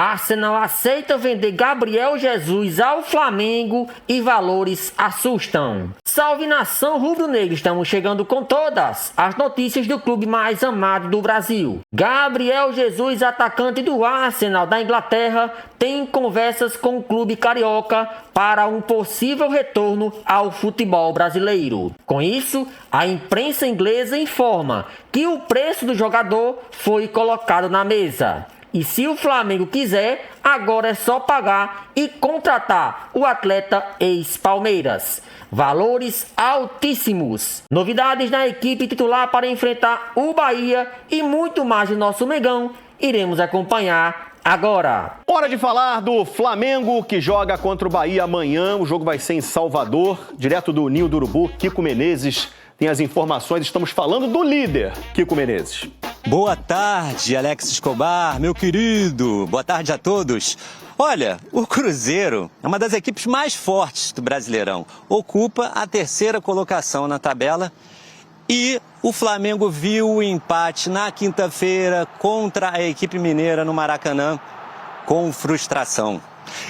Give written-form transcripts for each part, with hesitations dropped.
Arsenal aceita vender Gabriel Jesus ao Flamengo e valores assustam. Salve nação rubro-negra, estamos chegando com todas as notícias do clube mais amado do Brasil. Gabriel Jesus, atacante do Arsenal da Inglaterra, tem conversas com o clube carioca para um possível retorno ao futebol brasileiro. Com isso, a imprensa inglesa informa que o preço do jogador foi colocado na mesa. E se o Flamengo quiser, agora é só pagar e contratar o atleta ex-Palmeiras. Valores altíssimos. Novidades na equipe titular para enfrentar o Bahia e muito mais do nosso Mengão. Iremos acompanhar agora. Hora de falar do Flamengo, que joga contra o Bahia amanhã. O jogo vai ser em Salvador, direto do Ninho do Urubu. Kiko Menezes tem as informações. Estamos falando do líder, Kiko Menezes. Boa tarde, Alex Escobar, meu querido. Boa tarde a todos. Olha, o Cruzeiro é uma das equipes mais fortes do Brasileirão. Ocupa a terceira colocação na tabela. E o Flamengo viu o empate na quinta-feira contra a equipe mineira no Maracanã com frustração.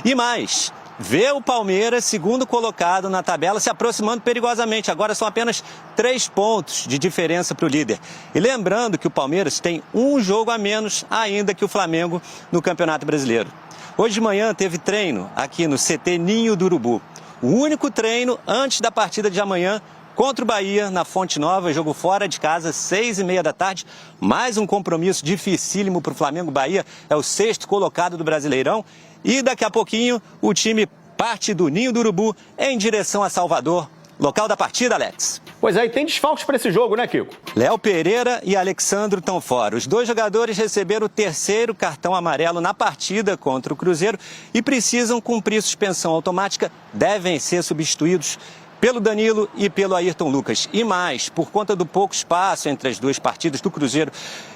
E mais, vê o Palmeiras, segundo colocado na tabela, se aproximando perigosamente. Agora são apenas 3 pontos de diferença para o líder. E lembrando que o Palmeiras tem um jogo a menos ainda que o Flamengo no Campeonato Brasileiro. Hoje de manhã teve treino aqui no CT Ninho do Urubu. O único treino antes da partida de amanhã contra o Bahia, na Fonte Nova, jogo fora de casa, 6h30 da tarde. Mais um compromisso dificílimo para o Flamengo. Bahia é o 6º colocado do Brasileirão. E daqui a pouquinho o time parte do Ninho do Urubu em direção a Salvador. Local da partida, Alex. Pois é, e tem desfalques para esse jogo, né, Kiko? Léo Pereira e Alexandro estão fora. Os 2 jogadores receberam o 3º cartão amarelo na partida contra o Cruzeiro e precisam cumprir suspensão automática. Devem ser substituídos pelo Danilo e pelo Ayrton Lucas. E mais, por conta do pouco espaço entre as 2 partidas do Cruzeiro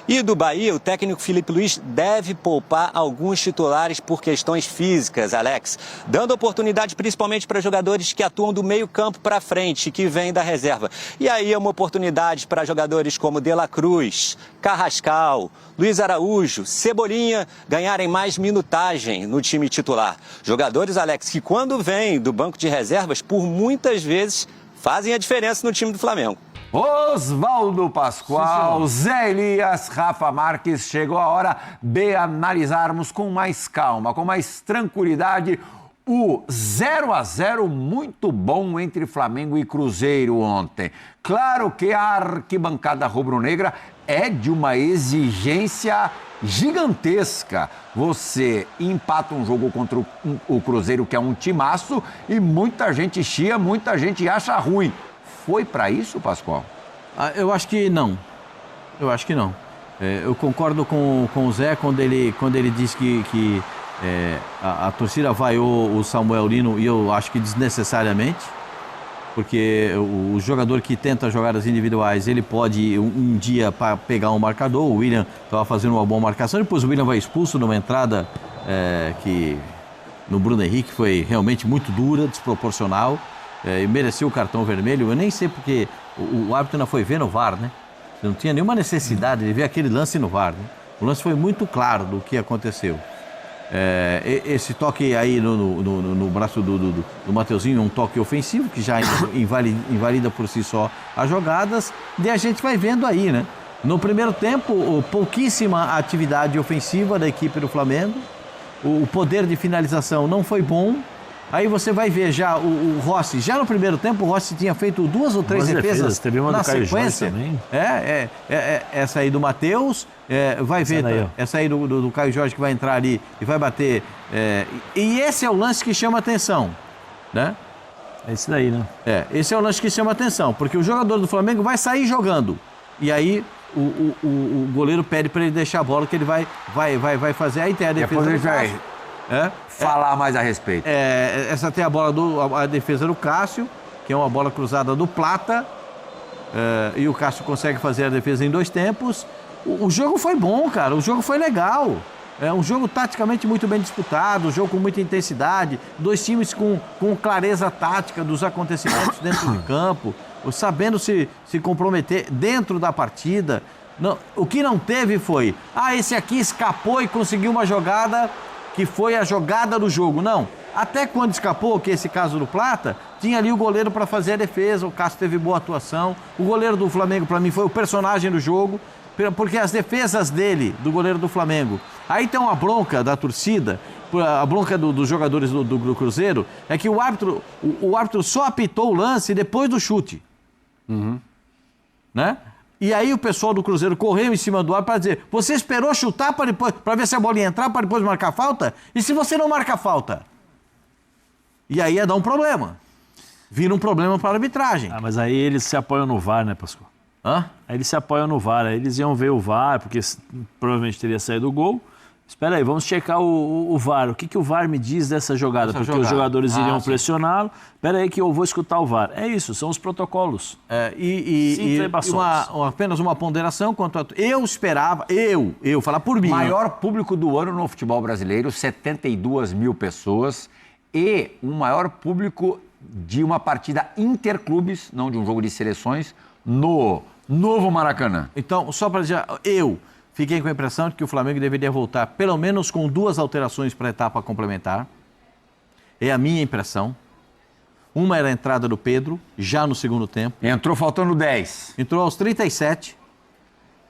e do Bahia, o técnico Felipe Luiz deve poupar alguns titulares por questões físicas, Alex, dando oportunidade principalmente para jogadores que atuam do meio campo para frente, que vêm da reserva. E aí é uma oportunidade para jogadores como De La Cruz, Carrascal, Luiz Araújo, Cebolinha ganharem mais minutagem no time titular. Jogadores, Alex, que quando vêm do banco de reservas, por muitas vezes fazem a diferença no time do Flamengo. Oswaldo Pascoal, Zé Elias, Rafa Marques, chegou a hora de analisarmos com mais calma, com mais tranquilidade, o 0-0 muito bom entre Flamengo e Cruzeiro ontem. Claro que a arquibancada rubro-negra é de uma exigência gigantesca. Você empata um jogo contra o Cruzeiro, que é um timaço, e muita gente chia, muita gente acha ruim. Foi para isso, Pascoal? Eu acho que não. Eu acho que não. Eu concordo com o Zé quando ele diz que a torcida vaiou o Samuel Lino, e eu acho que desnecessariamente, porque o jogador que tenta jogadas individuais, ele pode um dia pegar um marcador. O William estava fazendo uma boa marcação, depois o William vai expulso numa entrada que no Bruno Henrique foi realmente muito dura, desproporcional. E mereceu o cartão vermelho. Eu nem sei porque o árbitro não foi ver no VAR, né? Não tinha nenhuma necessidade de ver aquele lance no VAR, né? O lance foi muito claro do que aconteceu. Esse toque aí no braço do Mateuzinho é um toque ofensivo que já invalida por si só as jogadas, e a gente vai vendo aí, né? No primeiro tempo, pouquíssima atividade ofensiva da equipe do Flamengo, o poder de finalização não foi bom. Aí você vai ver já o Rossi, já no primeiro tempo o Rossi tinha feito 2 ou 3 defesas teve uma na do Caio sequência. Jorge também. Essa aí do Matheus, vai ver essa aí do Caio Jorge, que vai entrar ali e vai bater. E esse é o lance que chama atenção, né? É esse daí, né? Esse é o lance que chama atenção, porque o jogador do Flamengo vai sair jogando. E aí o goleiro pede para ele deixar a bola, que ele vai fazer. Aí tem a defesa. Depois a gente vai falar mais a respeito. Essa tem a defesa do Cássio, que é uma bola cruzada do Plata. E o Cássio consegue fazer a defesa em 2 tempos. O jogo foi bom, cara. O jogo foi legal. É um jogo taticamente muito bem disputado, um jogo com muita intensidade, 2 times com clareza tática dos acontecimentos dentro de campo, sabendo se comprometer dentro da partida. Não, o que não teve foi, esse aqui escapou e conseguiu uma jogada que foi a jogada do jogo. Não. Até quando escapou, que esse caso do Plata, tinha ali o goleiro para fazer a defesa, o Cássio teve boa atuação. O goleiro do Flamengo, para mim, foi o personagem do jogo, porque as defesas dele, do goleiro do Flamengo. Aí tem uma bronca da torcida, a bronca dos jogadores do Cruzeiro, é que o árbitro só apitou o lance depois do chute. Né? E aí o pessoal do Cruzeiro correu em cima do árbitro para dizer: você esperou chutar para ver se a bola ia entrar para depois marcar falta? E se você não marca falta? E aí ia dar um problema. Vira um problema para a arbitragem. Ah, mas aí eles se apoiam no VAR, né, Pascoal? Hã? Aí eles se apoiam no VAR, aí eles iam ver o VAR, porque provavelmente teria saído o gol. Espera aí, vamos checar o VAR. O que o VAR me diz dessa jogada? Porque os jogadores iriam pressioná-lo. Espera aí que eu vou escutar o VAR. É isso, são os protocolos. Apenas uma ponderação quanto a... Eu esperava, falar por mim. Maior público do ano no futebol brasileiro, 72 mil pessoas. E o maior público de uma partida interclubes, não de um jogo de seleções, no novo Maracanã. Então, só para dizer, eu fiquei com a impressão de que o Flamengo deveria voltar pelo menos com 2 alterações para a etapa complementar. É a minha impressão. Uma era a entrada do Pedro, já no segundo tempo. Entrou faltando 10. Entrou aos 37.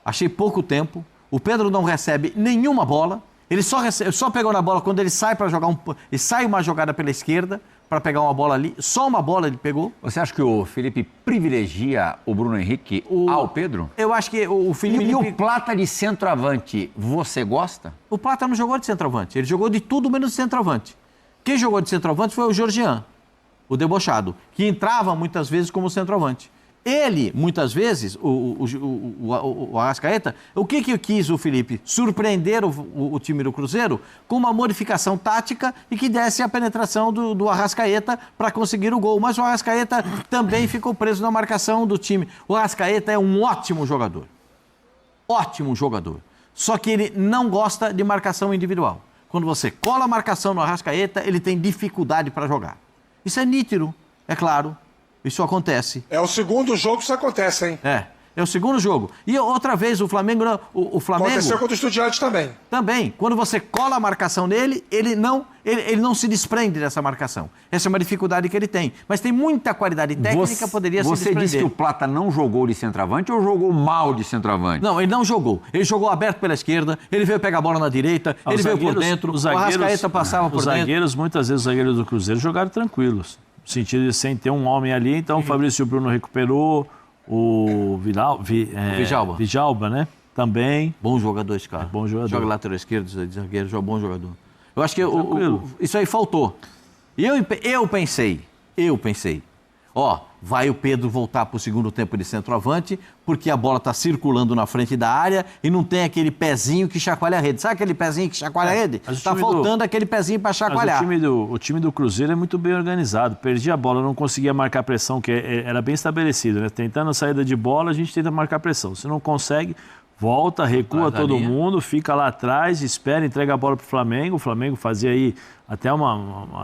Achei pouco tempo. O Pedro não recebe nenhuma bola. Ele só pegou na bola quando ele sai para jogar ele sai uma jogada pela esquerda para pegar uma bola ali. Só uma bola ele pegou. Você acha que o Felipe privilegia o Bruno Henrique ao Pedro? Eu acho que o Felipe... E o Plata de centroavante, você gosta? O Plata não jogou de centroavante. Ele jogou de tudo menos de centroavante. Quem jogou de centroavante foi o Georgian, o debochado, que entrava muitas vezes como centroavante. Ele, muitas vezes, o Arrascaeta, o que quis o Felipe? Surpreender o time do Cruzeiro com uma modificação tática e que desse a penetração do Arrascaeta para conseguir o gol. Mas o Arrascaeta também ficou preso na marcação do time. O Arrascaeta é um ótimo jogador. Ótimo jogador. Só que ele não gosta de marcação individual. Quando você cola a marcação no Arrascaeta, ele tem dificuldade para jogar. Isso é nítido, é claro. Isso acontece. É o segundo jogo que isso acontece, hein? É o segundo jogo. E outra vez, o Flamengo... O Flamengo aconteceu contra o Estudiantes também. Também. Quando você cola a marcação nele, ele não se desprende dessa marcação. Essa é uma dificuldade que ele tem. Mas tem muita qualidade técnica, poderia se desprender. Você disse que o Plata não jogou de centroavante ou jogou mal de centroavante? Não, ele não jogou. Ele jogou aberto pela esquerda, ele veio pegar a bola na direita, ele veio por dentro, o Arrascaeta passava por dentro. Muitas vezes os zagueiros do Cruzeiro jogaram tranquilos. No sentido de sem ter um homem ali, então o Fabrício Bruno recuperou, o Vijalba, né? Também. Bom jogador esse cara. Bom jogador. Joga lateral esquerdo, zagueiro, joga bom jogador. Eu acho que isso aí faltou. E eu pensei, vai o Pedro voltar para o segundo tempo de centroavante, porque a bola está circulando na frente da área e não tem aquele pezinho que chacoalha a rede. Sabe aquele pezinho que chacoalha a rede? Está faltando aquele pezinho para chacoalhar. O time do Cruzeiro é muito bem organizado. Perdia a bola, não conseguia marcar pressão, que era bem estabelecido, né? Tentando a saída de bola, a gente tenta marcar pressão. Se não consegue, volta, recua todo mundo, fica lá atrás, espera, entrega a bola para o Flamengo. O Flamengo fazia aí até o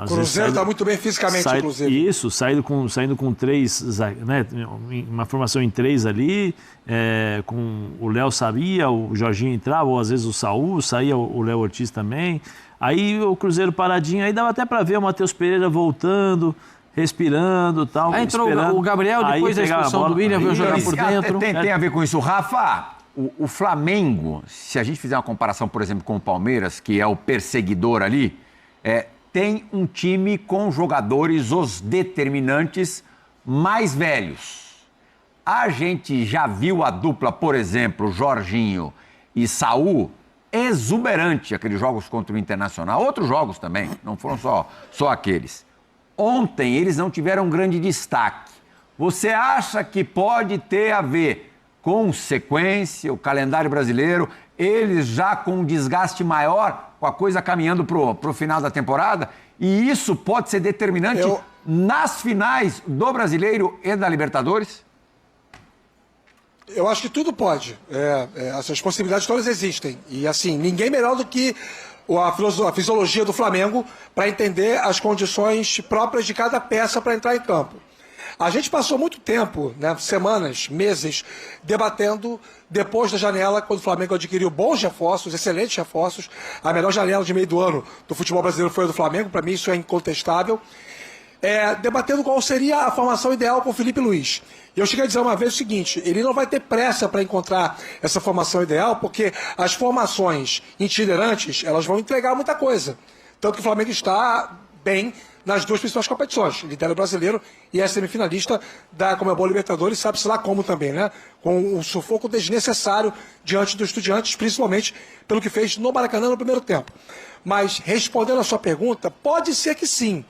Cruzeiro está muito bem fisicamente, inclusive. Isso, saindo com 3, né, uma formação em 3 ali, com o Léo sabia, o Jorginho entrava, ou às vezes o Saúl, saía o Léo Ortiz também. Aí o Cruzeiro paradinho, aí dava até para ver o Matheus Pereira voltando, respirando e tal. Aí entrou o Gabriel, depois da expulsão do William, veio jogar por dentro. Tem a ver com isso. Rafa, o Flamengo, se a gente fizer uma comparação, por exemplo, com o Palmeiras, que é o perseguidor ali, tem um time com jogadores, os determinantes, mais velhos. A gente já viu a dupla, por exemplo, Jorginho e Saúl, exuberante, aqueles jogos contra o Internacional. Outros jogos também, não foram só aqueles. Ontem eles não tiveram grande destaque. Você acha que pode ter a ver com sequência, o calendário brasileiro, eles já com um desgaste maior, com a coisa caminhando para o final da temporada? E isso pode ser determinante nas finais do Brasileiro e da Libertadores? Eu acho que tudo pode. Essas possibilidades todas existem. E assim, ninguém melhor do que a fisiologia do Flamengo para entender as condições próprias de cada peça para entrar em campo. A gente passou muito tempo, né, semanas, meses, debatendo depois da janela, quando o Flamengo adquiriu bons reforços, excelentes reforços. A melhor janela de meio do ano do futebol brasileiro foi a do Flamengo, para mim isso é incontestável. Debatendo qual seria a formação ideal com o Felipe Luiz. E eu cheguei a dizer uma vez o seguinte, ele não vai ter pressa para encontrar essa formação ideal, porque as formações itinerantes, elas vão entregar muita coisa. Tanto que o Flamengo está bem nas duas principais competições, lidera o brasileiro e é semifinalista da Conmebol Libertadores, sabe-se lá como também, né? Com um sufoco desnecessário diante dos Estudiantes, principalmente pelo que fez no Maracanã no primeiro tempo. Mas, respondendo a sua pergunta, pode ser que sim.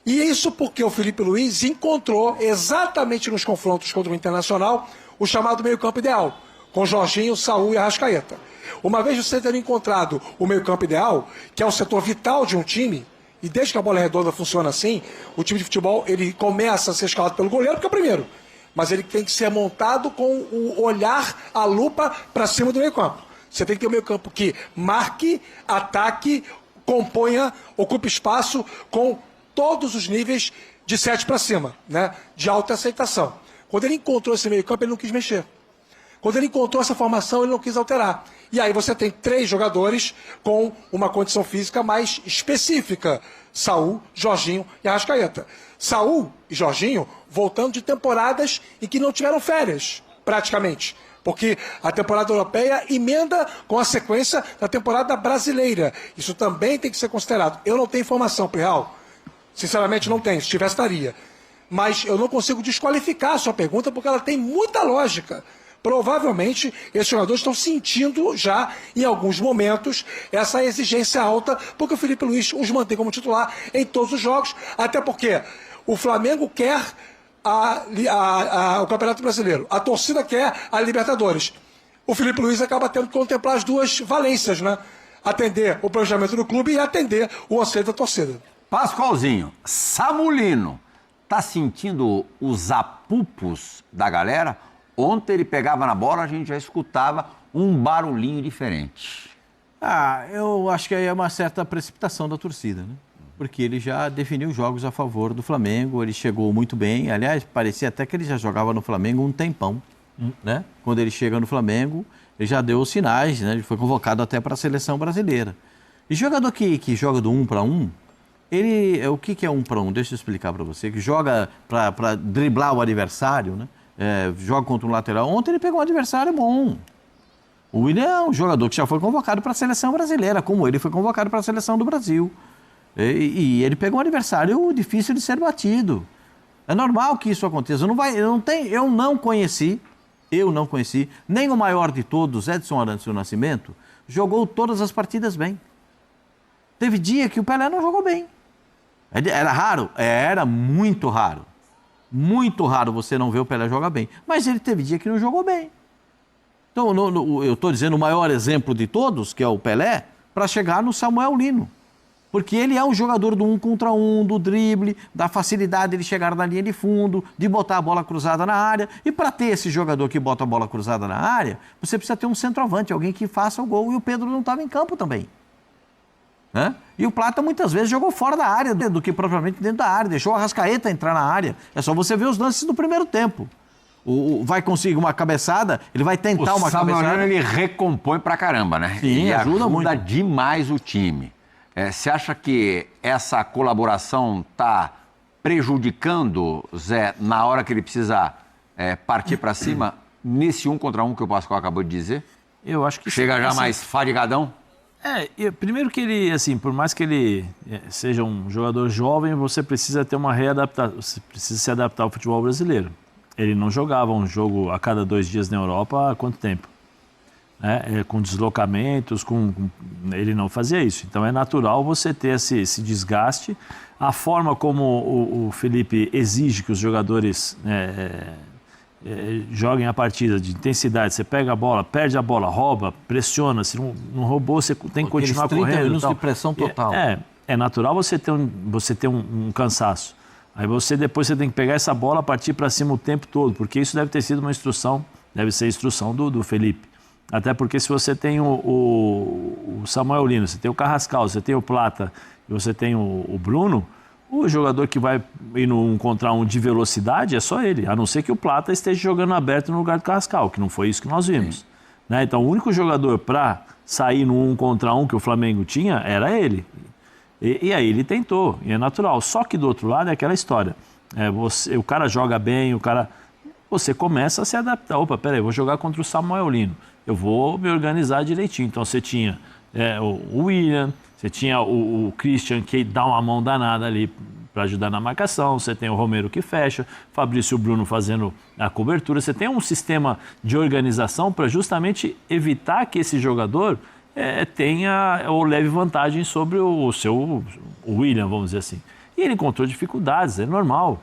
E isso porque o Felipe Luiz encontrou, exatamente nos confrontos contra o Internacional, o chamado meio-campo ideal, com Jorginho, Saúl e Arrascaeta. Uma vez você tendo encontrado o meio-campo ideal, que é o setor vital de um time, e desde que a bola redonda funciona assim, o time de futebol ele começa a ser escalado pelo goleiro, porque é o primeiro. Mas ele tem que ser montado com o olhar, a lupa para cima do meio-campo. Você tem que ter um meio-campo que marque, ataque, componha, ocupe espaço com todos os níveis de 7 para cima, né? De alta aceitação. Quando ele encontrou esse meio-campo, ele não quis mexer. Quando ele encontrou essa formação, ele não quis alterar. E aí você tem 3 jogadores com uma condição física mais específica. Saúl, Jorginho e Arrascaeta. Saúl e Jorginho voltando de temporadas em que não tiveram férias, praticamente. Porque a temporada europeia emenda com a sequência da temporada brasileira. Isso também tem que ser considerado. Eu não tenho informação, Pirral. Sinceramente, não tenho. Se tivesse, estaria. Mas eu não consigo desqualificar a sua pergunta porque ela tem muita lógica. Provavelmente, esses jogadores estão sentindo já, em alguns momentos, essa exigência alta, porque o Felipe Luiz os mantém como titular em todos os jogos, até porque o Flamengo quer o Campeonato Brasileiro, a torcida quer a Libertadores. O Felipe Luiz acaba tendo que contemplar as duas valências, né? Atender o planejamento do clube e atender o anseio da torcida. Pascoalzinho, Samulino, tá sentindo os apupos da galera? Ontem ele pegava na bola, a gente já escutava um barulhinho diferente. Eu acho que aí é uma certa precipitação da torcida, né? Porque ele já definiu jogos a favor do Flamengo, ele chegou muito bem. Aliás, parecia até que ele já jogava no Flamengo um tempão, né? Quando ele chega no Flamengo, ele já deu os sinais, né? Ele foi convocado até para a seleção brasileira. E jogador que joga do 1 para 1, o que é 1 para 1? Deixa eu explicar para você. Que joga para driblar o adversário, né? Joga contra um lateral. Ontem ele pegou um adversário bom. O Willian é um jogador que já foi convocado para a seleção brasileira, como ele foi convocado para a seleção do Brasil. E ele pegou um adversário difícil de ser batido. É normal que isso aconteça. Eu não conheci, nem o maior de todos, Edson Arantes do Nascimento, jogou todas as partidas bem. Teve dia que o Pelé não jogou bem. Era raro? Era muito raro. Muito raro você não ver o Pelé jogar bem. Mas ele teve dia que não jogou bem. Então, eu estou dizendo o maior exemplo de todos, que é o Pelé, para chegar no Samuel Lino. Porque ele é um jogador do 1 contra 1, do drible, da facilidade de chegar na linha de fundo, de botar a bola cruzada na área. E para ter esse jogador que bota a bola cruzada na área, você precisa ter um centroavante, alguém que faça o gol. E o Pedro não estava em campo também. Né? E o Plata muitas vezes jogou fora da área do que propriamente dentro da área, deixou o Arrascaeta entrar na área. É só você ver os lances do primeiro tempo. Vai conseguir uma cabeçada, ele vai tentar uma cabeçada. O Samuel, ele recompõe pra caramba, né? Sim, ele ajuda muito. Demais o time. Você acha que essa colaboração está prejudicando, Zé, na hora que ele precisa partir para cima, nesse 1 contra 1 que o Pascoal acabou de dizer? Eu acho que chega já mais fadigadão? Primeiro que ele, assim, por mais que ele seja um jogador jovem, você precisa ter uma readaptação, você precisa se adaptar ao futebol brasileiro. Ele não jogava um jogo a cada 2 dias na Europa há quanto tempo? Com deslocamentos, ele não fazia isso. Então é natural você ter esse desgaste. A forma como o Felipe exige que os jogadores joguem a partida de intensidade, você pega a bola, perde a bola, rouba, pressiona, se não roubou, você tem que continuar correndo. 30 minutos de pressão total. É natural você ter um cansaço. Aí depois você tem que pegar essa bola, partir para cima o tempo todo, porque isso deve ter sido uma instrução, deve ser a instrução do Felipe. Até porque se você tem o Samuel Lino, você tem o Carrascal, você tem o Plata e você tem o Bruno, O jogador que vai ir no 1 contra 1 de velocidade é só ele, a não ser que o Plata esteja jogando aberto no lugar do Carrascal, que não foi isso que nós vimos. Né? Então, o único jogador para sair no 1 contra 1 que o Flamengo tinha era ele. E aí ele tentou, e é natural. Só que do outro lado é aquela história. O cara joga bem, você começa a se adaptar. Opa, peraí, vou jogar contra o Samuel Lino. Eu vou me organizar direitinho. Então, você tinha o William, você tinha o Christian, que dá uma mão danada ali para ajudar na marcação, você tem o Romero que fecha, Fabrício e o Bruno fazendo a cobertura, você tem um sistema de organização para justamente evitar que esse jogador tenha ou leve vantagem sobre o William, vamos dizer assim. E ele encontrou dificuldades, é normal,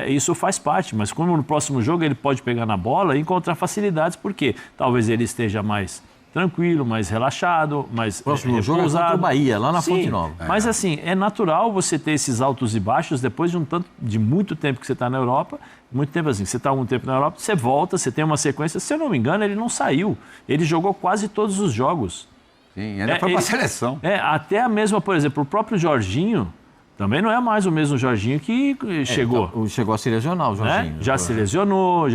isso faz parte, mas como no próximo jogo ele pode pegar na bola e encontrar facilidades, porque talvez ele esteja mais tranquilo, mais relaxado, mais próximo jogo é contra o Bahia, lá na Fonte Nova. Mas assim, é natural você ter esses altos e baixos depois de muito tempo que você está na Europa. Muito tempo assim, você está algum tempo na Europa, você volta, você tem uma sequência. Se eu não me engano, ele não saiu. Ele jogou quase todos os jogos. Sim, ainda foi para a seleção. Até a mesma, por exemplo, o próprio Jorginho, também não é mais o mesmo Jorginho que chegou. Então, chegou a se lesionar, o Jorginho. Já se lesionou.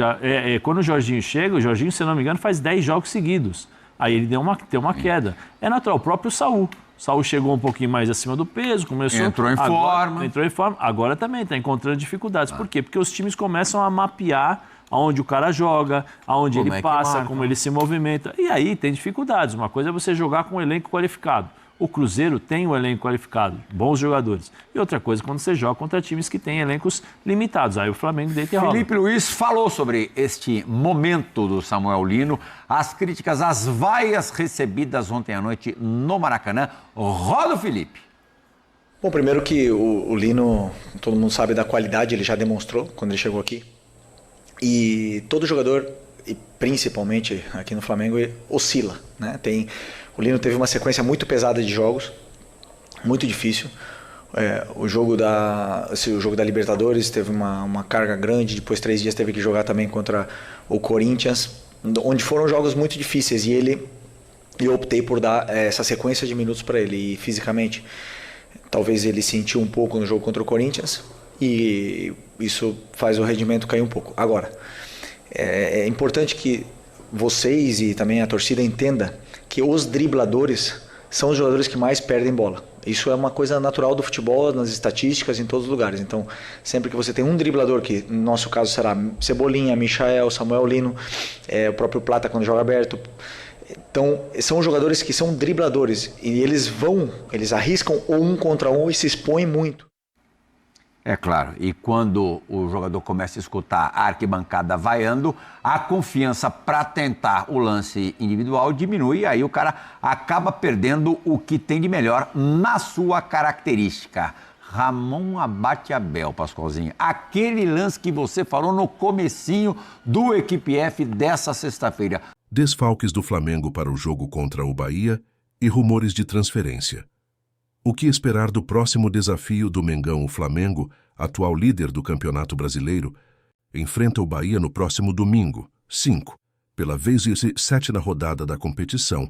Quando o Jorginho chega, o Jorginho, se eu não me engano, faz 10 jogos seguidos. Aí ele deu uma queda. É natural, o próprio Saúl. Saúl chegou um pouquinho mais acima do peso, começou... Entrou em forma. Agora também está encontrando dificuldades. Por quê? Porque os times começam a mapear aonde o cara joga, aonde ele passa, como ele se movimenta. E aí tem dificuldades. Uma coisa é você jogar com um elenco qualificado. O Cruzeiro tem um elenco qualificado, bons jogadores. E outra coisa, quando você joga contra times que têm elencos limitados. Aí o Flamengo deita e rola. Felipe Luiz falou sobre este momento do Samuel Lino, as críticas, as vaias recebidas ontem à noite no Maracanã. Roda o Felipe. Bom, primeiro que o Lino, todo mundo sabe da qualidade, ele já demonstrou quando ele chegou aqui. E todo jogador, e principalmente aqui no Flamengo, oscila, né? O Lino teve uma sequência muito pesada de jogos, muito difícil. O jogo da Libertadores teve uma carga grande, depois 3 dias teve que jogar também contra o Corinthians, onde foram jogos muito difíceis, e eu optei por dar essa sequência de minutos para ele. E fisicamente, talvez ele sentiu um pouco no jogo contra o Corinthians, e isso faz o rendimento cair um pouco. Agora, é importante que vocês e também a torcida entenda que os dribladores são os jogadores que mais perdem bola. Isso é uma coisa natural do futebol, nas estatísticas, em todos os lugares. Então, sempre que você tem um driblador, que no nosso caso será Cebolinha, Michael, Samuel Lino, o próprio Plata quando joga aberto. Então, são jogadores que são dribladores e eles arriscam o 1 contra 1 e se expõem muito. É claro, e quando o jogador começa a escutar a arquibancada vaiando, a confiança para tentar o lance individual diminui, e aí o cara acaba perdendo o que tem de melhor na sua característica. Ramon Abate Abel, Pascoalzinho, aquele lance que você falou no comecinho do Equipe F dessa sexta-feira. Desfalques do Flamengo para o jogo contra o Bahia e rumores de transferência. O que esperar do próximo desafio do Mengão? O Flamengo, atual líder do Campeonato Brasileiro, enfrenta o Bahia no próximo domingo, 5, pela 27ª rodada da competição,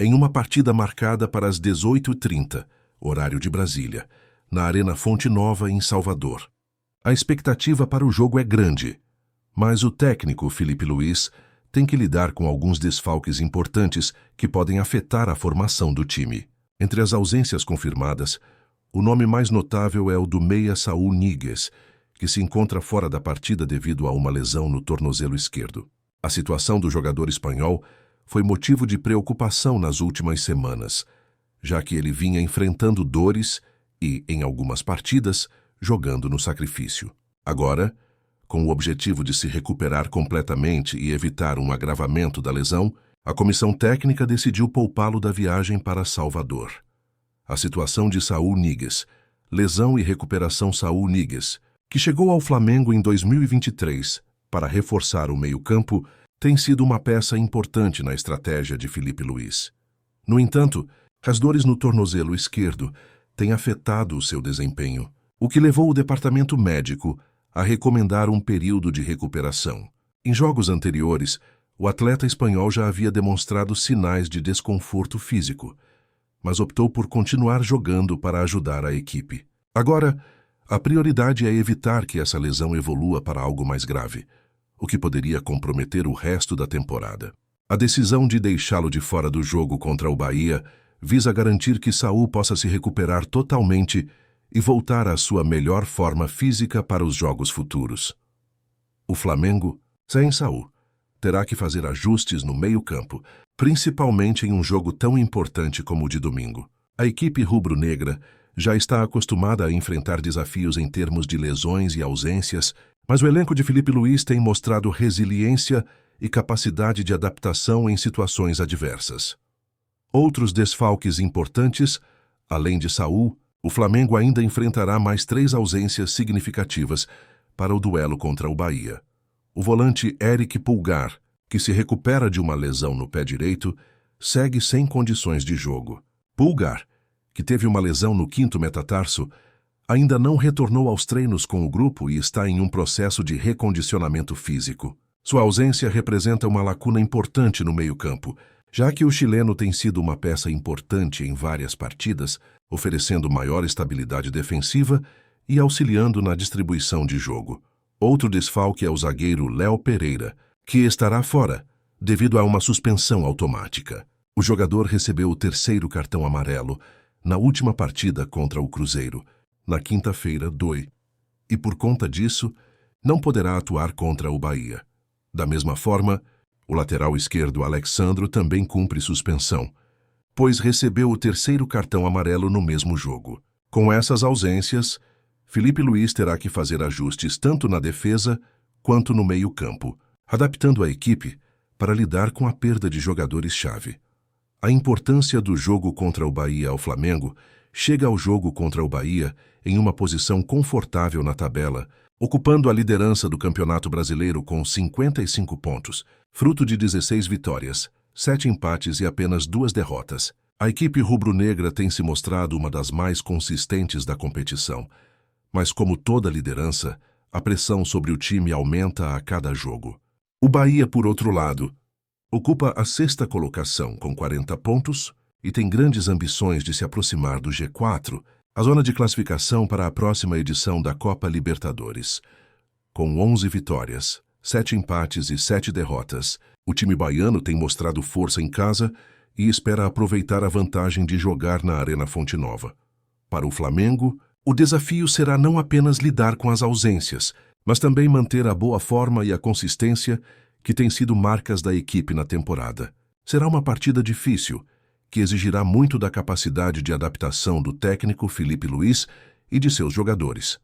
em uma partida marcada para as 18h30, horário de Brasília, na Arena Fonte Nova, em Salvador. A expectativa para o jogo é grande, mas o técnico Felipe Luiz tem que lidar com alguns desfalques importantes que podem afetar a formação do time. Entre as ausências confirmadas, o nome mais notável é o do meia Saúl Ñíguez, que se encontra fora da partida devido a uma lesão no tornozelo esquerdo. A situação do jogador espanhol foi motivo de preocupação nas últimas semanas, já que ele vinha enfrentando dores e, em algumas partidas, jogando no sacrifício. Agora, com o objetivo de se recuperar completamente e evitar um agravamento da lesão, a comissão técnica decidiu poupá-lo da viagem para Salvador. A situação de Saúl Ñíguez, lesão e recuperação. Saúl Ñíguez, que chegou ao Flamengo em 2023 para reforçar o meio-campo, tem sido uma peça importante na estratégia de Felipe Luiz. No entanto, as dores no tornozelo esquerdo têm afetado o seu desempenho, o que levou o departamento médico a recomendar um período de recuperação. Em jogos anteriores, o atleta espanhol já havia demonstrado sinais de desconforto físico, mas optou por continuar jogando para ajudar a equipe. Agora, A prioridade é evitar que essa lesão evolua para algo mais grave, o que poderia comprometer o resto da temporada. A decisão de deixá-lo de fora do jogo contra o Bahia visa garantir que Saul possa se recuperar totalmente e voltar à sua melhor forma física para os jogos futuros. O Flamengo, sem Saul, terá que fazer ajustes no meio-campo, principalmente em um jogo tão importante como o de domingo. A equipe rubro-negra já está acostumada a enfrentar desafios em termos de lesões e ausências, mas o elenco de Filipe Luís tem mostrado resiliência e capacidade de adaptação em situações adversas. Outros desfalques importantes, além de Saul, o Flamengo ainda enfrentará mais 3 ausências significativas para o duelo contra o Bahia. O volante Eric Pulgar, que se recupera de uma lesão no pé direito, segue sem condições de jogo. Pulgar, que teve uma lesão no 5º metatarso, ainda não retornou aos treinos com o grupo e está em um processo de recondicionamento físico. Sua ausência representa uma lacuna importante no meio-campo, já que o chileno tem sido uma peça importante em várias partidas, oferecendo maior estabilidade defensiva e auxiliando na distribuição de jogo. Outro desfalque é o zagueiro Léo Pereira, que estará fora, devido a uma suspensão automática. O jogador recebeu o 3º cartão amarelo na última partida contra o Cruzeiro, na quinta-feira, 2, e por conta disso, não poderá atuar contra o Bahia. Da mesma forma, o lateral esquerdo Alexandro também cumpre suspensão, pois recebeu o 3º cartão amarelo no mesmo jogo. Com essas ausências, Filipe Luís terá que fazer ajustes tanto na defesa quanto no meio-campo, adaptando a equipe para lidar com a perda de jogadores-chave. A importância do jogo contra o Bahia ao Flamengo chega ao jogo contra o Bahia em uma posição confortável na tabela, ocupando a liderança do Campeonato Brasileiro com 55 pontos, fruto de 16 vitórias, 7 empates e apenas 2 derrotas. A equipe rubro-negra tem se mostrado uma das mais consistentes da competição, mas como toda liderança, a pressão sobre o time aumenta a cada jogo. O Bahia, por outro lado, ocupa a 6ª colocação com 40 pontos e tem grandes ambições de se aproximar do G4, a zona de classificação para a próxima edição da Copa Libertadores. Com 11 vitórias, 7 empates e 7 derrotas, o time baiano tem mostrado força em casa e espera aproveitar a vantagem de jogar na Arena Fonte Nova. Para o Flamengo, o desafio será não apenas lidar com as ausências, mas também manter a boa forma e a consistência que têm sido marcas da equipe na temporada. Será uma partida difícil, que exigirá muito da capacidade de adaptação do técnico Filipe Luís e de seus jogadores.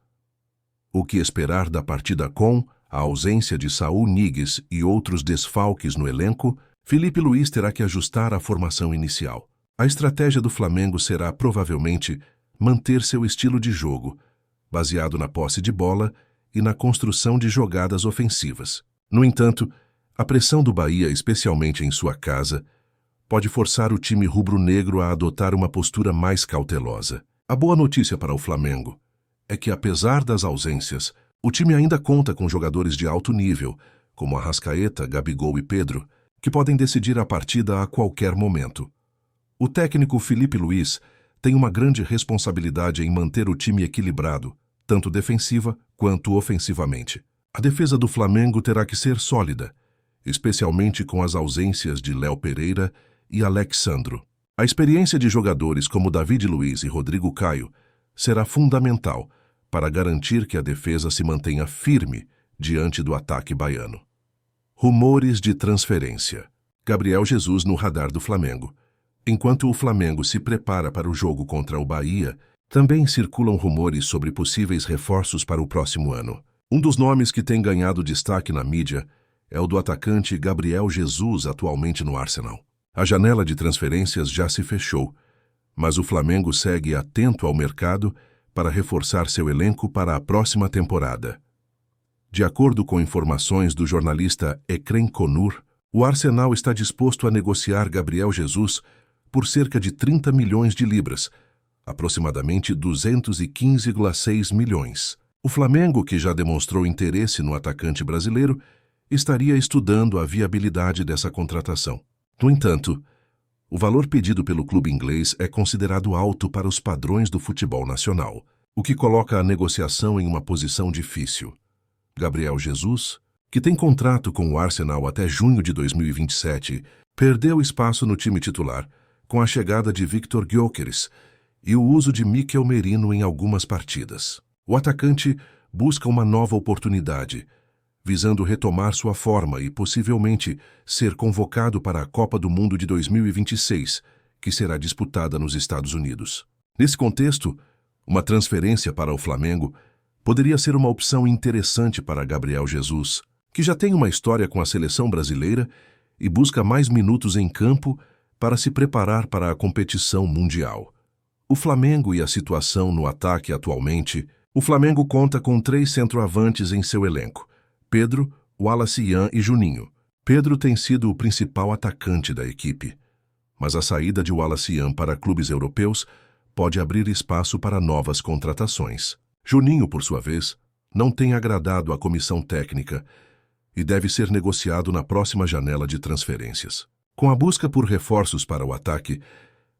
O que esperar da partida com a ausência de Saul Niguez e outros desfalques no elenco? Filipe Luís terá que ajustar a formação inicial. A estratégia do Flamengo será, provavelmente, manter seu estilo de jogo, baseado na posse de bola e na construção de jogadas ofensivas. No entanto, a pressão do Bahia, especialmente em sua casa, pode forçar o time rubro-negro a adotar uma postura mais cautelosa. A boa notícia para o Flamengo é que, apesar das ausências, o time ainda conta com jogadores de alto nível, como Arrascaeta, Gabigol e Pedro, que podem decidir a partida a qualquer momento. O técnico Filipe Luís tem uma grande responsabilidade em manter o time equilibrado, tanto defensiva quanto ofensivamente. A defesa do Flamengo terá que ser sólida, especialmente com as ausências de Léo Pereira e Alexandro. A experiência de jogadores como David Luiz e Rodrigo Caio será fundamental para garantir que a defesa se mantenha firme diante do ataque baiano. Rumores de transferência. Gabriel Jesus no radar do Flamengo. Enquanto o Flamengo se prepara para o jogo contra o Bahia, também circulam rumores sobre possíveis reforços para o próximo ano. Um dos nomes que tem ganhado destaque na mídia é o do atacante Gabriel Jesus, atualmente no Arsenal. A janela de transferências já se fechou, mas o Flamengo segue atento ao mercado para reforçar seu elenco para a próxima temporada. De acordo com informações do jornalista Ekrem Konur, o Arsenal está disposto a negociar Gabriel Jesus por cerca de 30 milhões de libras, aproximadamente 215,6 milhões. O Flamengo, que já demonstrou interesse no atacante brasileiro, estaria estudando a viabilidade dessa contratação. No entanto, o valor pedido pelo clube inglês é considerado alto para os padrões do futebol nacional. o que coloca a negociação em uma posição difícil. Gabriel Jesus, que tem contrato com o Arsenal até junho de 2027, perdeu espaço no time titular com a chegada de Victor Gyökeres e o uso de Mikel Merino em algumas partidas. O atacante busca uma nova oportunidade, visando retomar sua forma e possivelmente ser convocado para a Copa do Mundo de 2026, que será disputada nos Estados Unidos. Nesse contexto, uma transferência para o Flamengo poderia ser uma opção interessante para Gabriel Jesus, que já tem uma história com a seleção brasileira e busca mais minutos em campo para se preparar para a competição mundial. O Flamengo e a situação no ataque atualmente. O Flamengo conta com 3 centroavantes em seu elenco: Pedro, Wallace Ian e Juninho. Pedro tem sido o principal atacante da equipe, mas a saída de Wallace Ian para clubes europeus pode abrir espaço para novas contratações. Juninho, por sua vez, não tem agradado a comissão técnica e deve ser negociado na próxima janela de transferências. Com a busca por reforços para o ataque,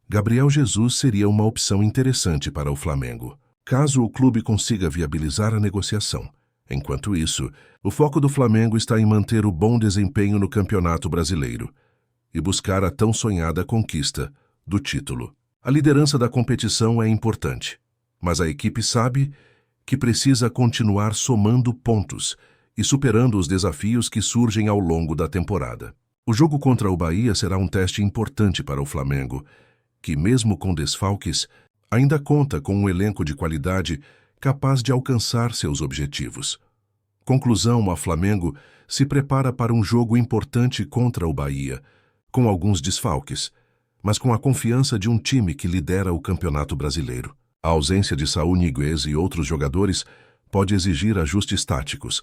Gabriel Jesus seria uma opção interessante para o Flamengo, caso o clube consiga viabilizar a negociação. Enquanto isso, o foco do Flamengo está em manter o bom desempenho no Campeonato Brasileiro e buscar a tão sonhada conquista do título. A liderança da competição é importante, mas a equipe sabe que precisa continuar somando pontos e superando os desafios que surgem ao longo da temporada. O jogo contra o Bahia será um teste importante para o Flamengo, que, mesmo com desfalques, ainda conta com um elenco de qualidade capaz de alcançar seus objetivos. Conclusão: o Flamengo se prepara para um jogo importante contra o Bahia, com alguns desfalques, mas com a confiança de um time que lidera o Campeonato Brasileiro. A ausência de Saúl Ñíguez e outros jogadores pode exigir ajustes táticos,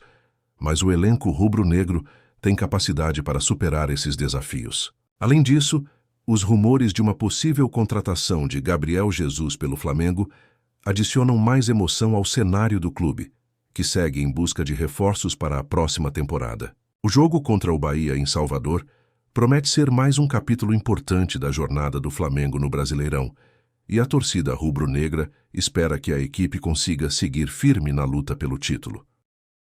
mas o elenco rubro-negro tem capacidade para superar esses desafios. Além disso, os rumores de uma possível contratação de Gabriel Jesus pelo Flamengo adicionam mais emoção ao cenário do clube, que segue em busca de reforços para a próxima temporada. O jogo contra o Bahia em Salvador promete ser mais um capítulo importante da jornada do Flamengo no Brasileirão, e a torcida rubro-negra espera que a equipe consiga seguir firme na luta pelo título.